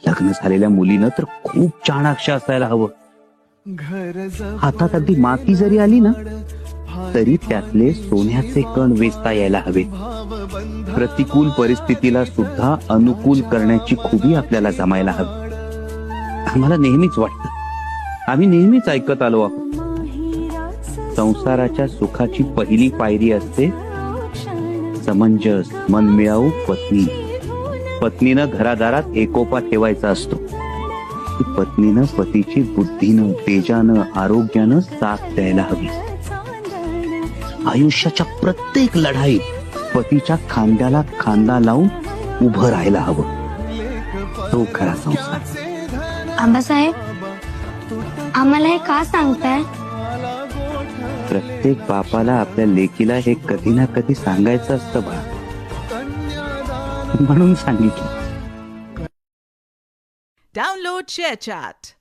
लग्न झालेल्या मुलीनं तर खूप चाणाक्ष असायला हवं. हातात अगदी माती जरी आली ना तरी त्यातले सोन्याचे कण वेचता यायला हवे. प्रतिकूल परिस्थितीला सुद्धा अनुकूल करण्याची खुबी आपल्याला जमायला हवी. आम्हाला नेहमीच वाटतं, आम्ही नेहमीच ऐकत आलो आहोत, संसाराच्या सुखाची पहिली पायरी असते समंजस मनमिळाऊ पत्नी. पत्नीनं घरादारात एकोपा ठेवायचा असतो. पत्नीनं पतीची बुद्धीनं तेजानं आरोग्यानं साथ द्यायला हवी. आयुष्याच्या प्रत्येक लढाईत पतीच्या खांद्याला खांदा लावून उभं राहायला हवं. तो खरा संसार. आबासाहेब, आम्हाला हे का सांगताय? प्रत्येक बापाला आपल्या लेकीला हे कधी ना कधी सांगायचं असतं बा, म्हणून सांगितलं. Download ShareChat.